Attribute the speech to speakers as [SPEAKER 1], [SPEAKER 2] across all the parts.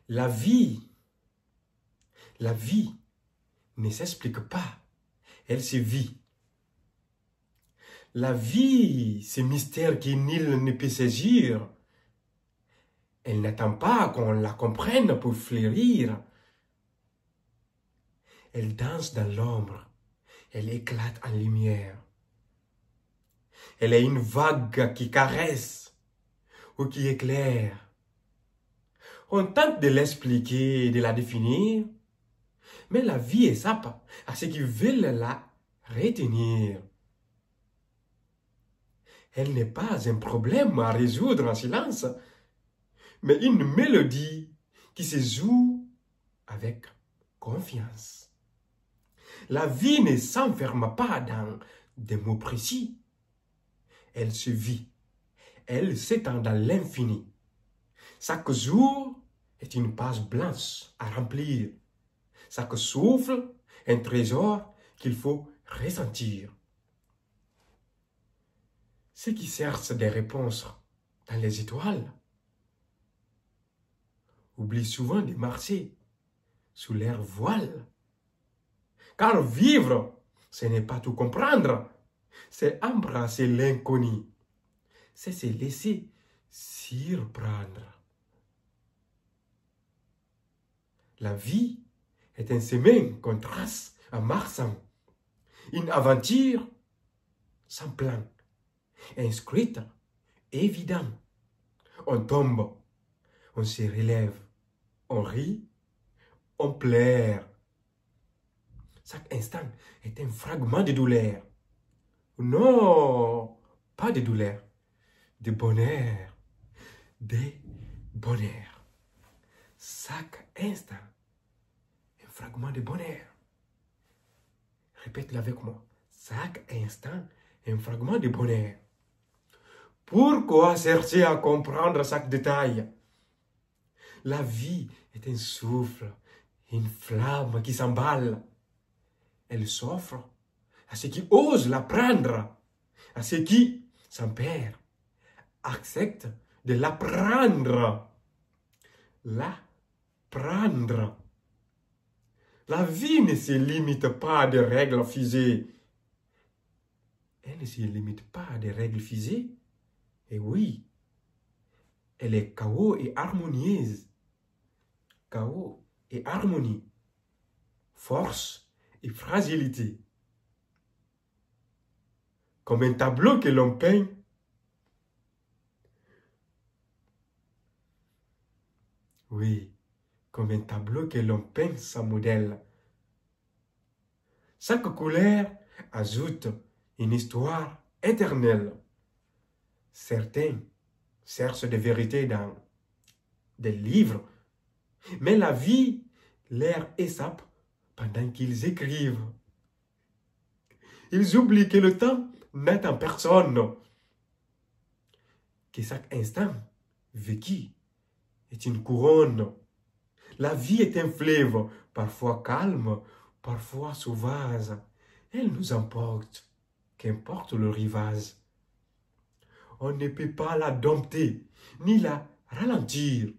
[SPEAKER 1] La vie ne s'explique pas, elle se vit. La vie, ce mystère que nul ne peut saisir, elle n'attend pas qu'on la comprenne pour fleurir. Elle danse dans l'ombre, elle éclate en lumière. Elle est une vague qui caresse ou qui éclaire. On tente de l'expliquer et de la définir, mais la vie échappe à ceux qui veulent la retenir. Elle n'est pas un problème à résoudre en silence, mais une mélodie qui se joue avec confiance. La vie ne s'enferme pas dans des mots précis. Elle se vit, elle s'étend dans l'infini. Chaque jour est une page blanche à remplir. Chaque souffle, un trésor qu'il faut ressentir. Ceux qui cherchent des réponses dans les étoiles oublient souvent de marcher sous leur voile. Car vivre, ce n'est pas tout comprendre, c'est embrasser l'inconnu, c'est se laisser surprendre. La vie est un chemin qu'on trace en marchant, une aventure sans plan, inscrite, évident. On tombe, on se relève, on rit, on pleure. Chaque instant est un fragment de douleur. Non, pas de douleur, de bonheur, de bonheur. Chaque instant, un fragment de bonheur. Répète-le avec moi. Chaque instant, un fragment de bonheur. Pourquoi chercher à comprendre chaque détail? La vie est un souffle, une flamme qui s'emballe. Elle s'offre à ceux qui osent la prendre, à ceux qui, sans peur, acceptent de la prendre. La prendre. La vie ne se limite pas à des règles figées. Elle ne se limite pas à des règles figées. Et oui, elle est chaos et harmonieuse. Chaos et harmonie. Force et fragilité. Comme un tableau que l'on peint. Oui, comme un tableau que l'on peint sans modèle. Chaque couleur ajoute une histoire éternelle. Certains cherchent des vérités dans des livres, mais la vie leur échappe pendant qu'ils écrivent. Ils oublient que le temps n'attend personne, que chaque instant vécu est une couronne. La vie est un fleuve, parfois calme, parfois sauvage. Elle nous emporte, qu'importe le rivage. On ne peut pas la dompter, ni la ralentir.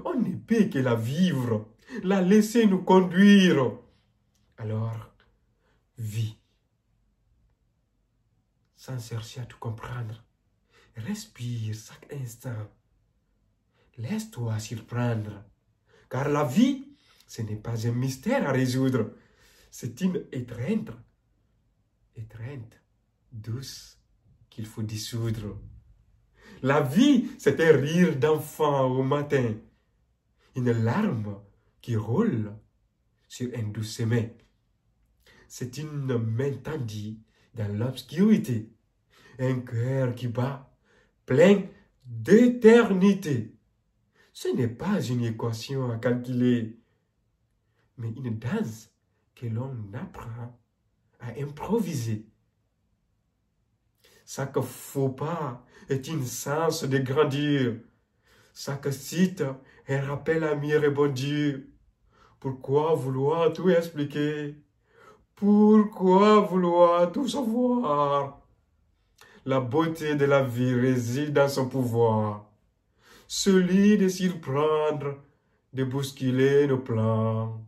[SPEAKER 1] On ne peut que la vivre, la laisser nous conduire. Alors, vis, sans chercher à tout comprendre. Respire chaque instant. Laisse-toi surprendre. Car la vie, ce n'est pas un mystère à résoudre. C'est une étreinte douce qu'il faut dissoudre. La vie, c'est un rire d'enfant au matin. Une larme qui roule sur un doux chemin. C'est une main tendue dans l'obscurité. Un cœur qui bat, plein d'éternité. Ce n'est pas une équation à calculer, mais une danse que l'on apprend à improviser. Chaque faux pas est une sens de grandeur. Chaque cite est un rappel à mieux rebondir. Pourquoi vouloir tout expliquer? Pourquoi vouloir tout savoir? La beauté de la vie réside dans son pouvoir. Celui de surprendre de bousculer nos plans,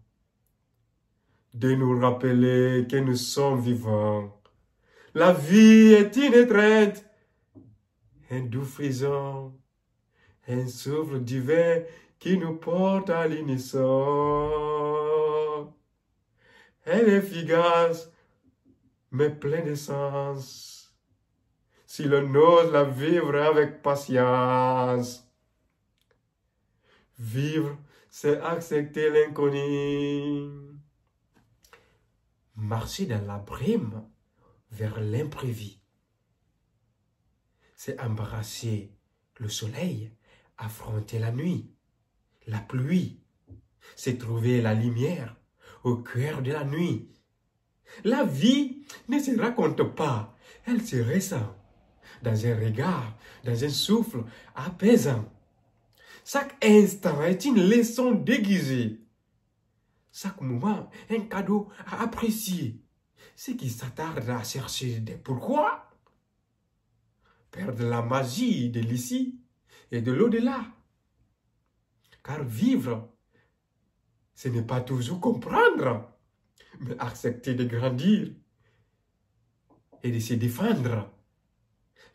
[SPEAKER 1] de nous rappeler que nous sommes vivants. La vie est une étreinte, un doux frisson, un souffle divin qui nous porte à l'unisson. Elle est fugace, mais pleine de sens, si l'on ose la vivre avec patience. Vivre, c'est accepter l'inconnu. Marcher dans la brume vers l'imprévu. C'est embrasser le soleil, affronter la nuit, la pluie. C'est trouver la lumière au cœur de la nuit. La vie ne se raconte pas, elle se ressent. Dans un regard, dans un souffle apaisant. Chaque instant est une leçon déguisée. Chaque moment, un cadeau à apprécier. Ceux qui s'attardent à chercher des pourquoi perdent la magie de l'ici et de l'au-delà. Car vivre, ce n'est pas toujours comprendre, mais accepter de grandir et de se défendre.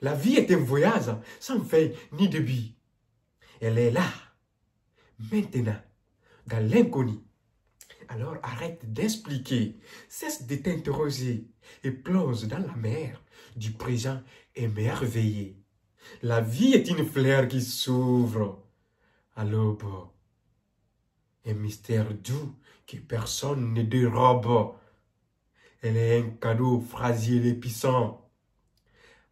[SPEAKER 1] La vie est un voyage sans fin ni début. Elle est là, maintenant, dans l'inconnu. Alors arrête d'expliquer, cesse de t'interroger et plonge dans la mer du présent émerveillé. La vie est une fleur qui s'ouvre à l'aube. Un mystère doux que personne ne dérobe. Elle est un cadeau fragile et puissant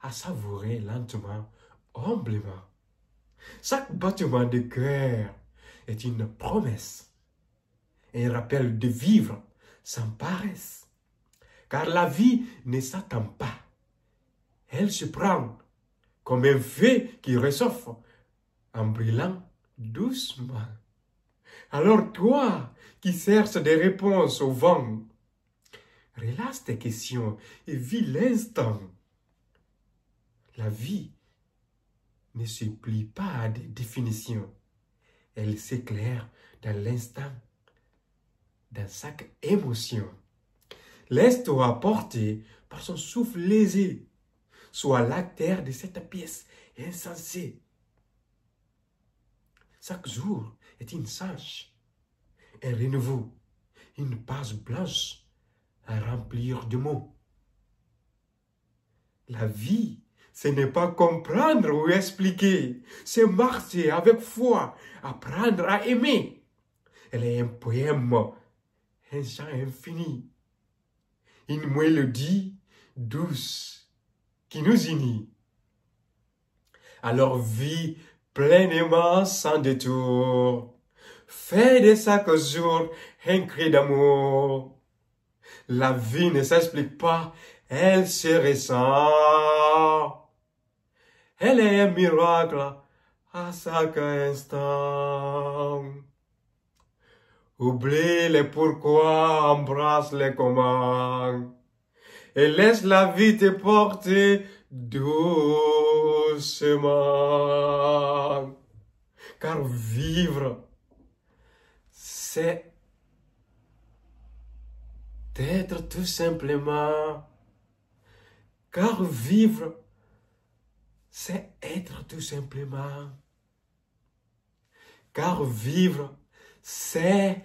[SPEAKER 1] à savourer lentement, humblement. Chaque battement de cœur est une promesse, un rappel de vivre sans paresse. Car la vie ne s'attend pas. Elle se prend comme un feu qui réchauffe en brillant doucement. Alors toi qui cherches des réponses au vent, relâche tes questions et vis l'instant. La vie ne se plie pas à des définitions. Elle s'éclaire dans l'instant, dans chaque émotion. Laisse-toi porter par son souffle léger. Sois l'acteur de cette pièce insensée. Chaque jour est une change, un renouveau, une page blanche à remplir de mots. La vie, ce n'est pas comprendre ou expliquer, c'est marcher avec foi, apprendre à aimer. Elle est un poème, un chant infini, une mélodie douce qui nous unit. Alors vis pleinement sans détour, fais de chaque jour un cri d'amour. La vie ne s'explique pas, elle se ressent. Elle est un miracle à chaque instant. Oublie les pourquoi, embrasse les comment. Et laisse la vie te porter doucement. Car vivre, c'est être tout simplement. Car vivre, c'est être tout simplement. Car vivre, c'est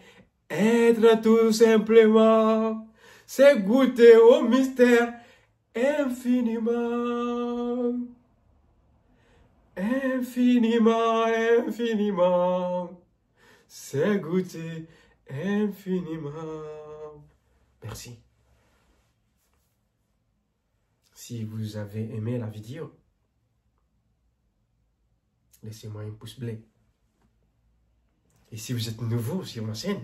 [SPEAKER 1] être tout simplement. C'est goûter au mystère infiniment. Infiniment, infiniment. C'est goûter infiniment. Merci. Si vous avez aimé la vidéo, laissez-moi un pouce bleu. Et si vous êtes nouveau sur ma chaîne,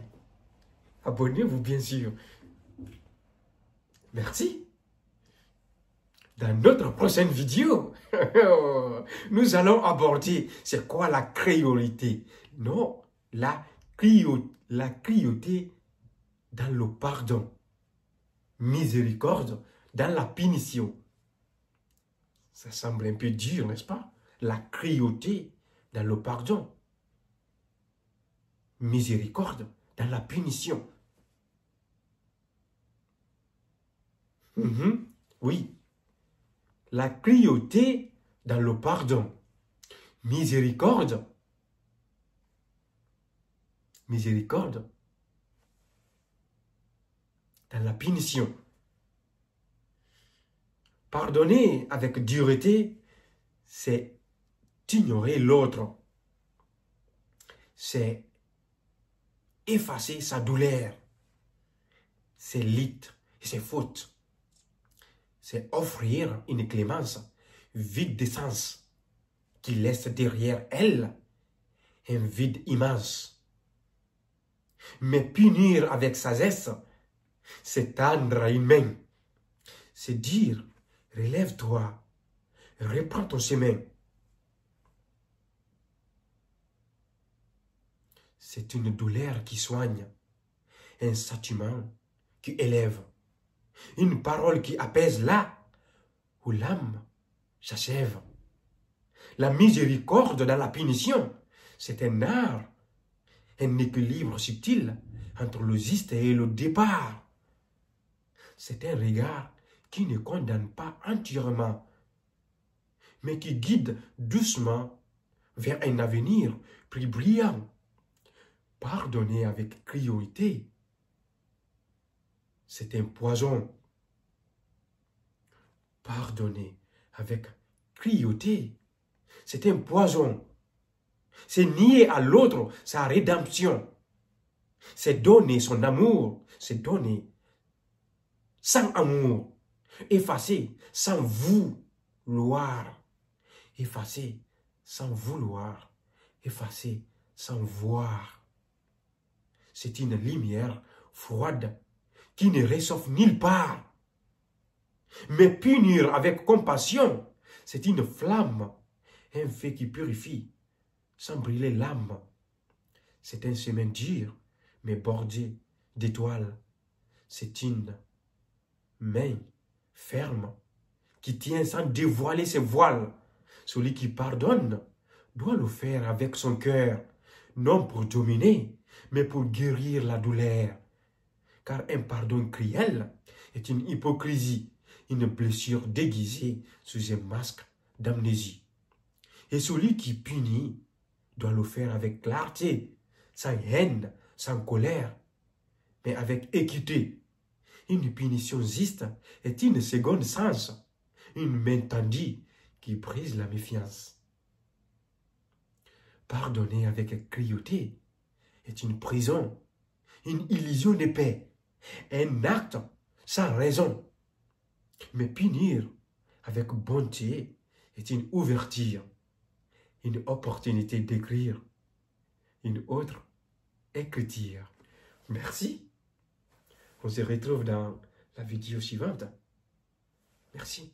[SPEAKER 1] abonnez-vous bien sûr. Merci. Dans notre prochaine vidéo, nous allons aborder c'est quoi la créolité. Non, la cruauté dans le pardon. Miséricorde dans la punition. Ça semble un peu dur, n'est-ce pas? La cruauté dans le pardon. miséricorde dans la punition. Oui, la cruauté dans le pardon. Miséricorde dans la punition. Pardonner avec dureté, c'est ignorer l'autre. C'est effacer sa douleur, ses litres et ses fautes. C'est offrir une clémence vide de sens qui laisse derrière elle un vide immense. Mais punir avec sagesse, c'est tendre une main. C'est dire, relève-toi, reprends ton chemin. C'est une douleur qui soigne, un châtiment qui élève, une parole qui apaise là où l'âme s'achève. La miséricorde dans la punition, c'est un art, un équilibre subtil entre le juste et le départ. C'est un regard qui ne condamne pas entièrement, mais qui guide doucement vers un avenir plus brillant. Pardonner avec cruauté, c'est un poison. Pardonner avec cruauté, c'est un poison. C'est nier à l'autre sa rédemption. C'est donner son amour, c'est donner sans amour. Effacer sans vouloir. Effacer sans vouloir. Effacer sans voir. C'est une lumière froide qui ne réchauffe nulle part. Mais punir avec compassion, c'est une flamme, un feu qui purifie, sans brûler l'âme. C'est un chemin dur, mais bordé d'étoiles. C'est une main ferme qui tient sans dévoiler ses voiles. Celui qui pardonne doit le faire avec son cœur, non pour dominer, mais pour guérir la douleur. Car un pardon cruel est une hypocrisie, une blessure déguisée sous un masque d'amnésie. Et celui qui punit doit le faire avec clarté, sans haine, sans colère, mais avec équité. Une punition juste est une seconde sens, une main tendue qui brise la méfiance. Pardonner avec cruauté est une prison, une illusion de paix, un acte sans raison. Mais punir avec bonté est une ouverture, une opportunité d'écrire une autre écriture. Merci. On se retrouve dans la vidéo suivante. Merci.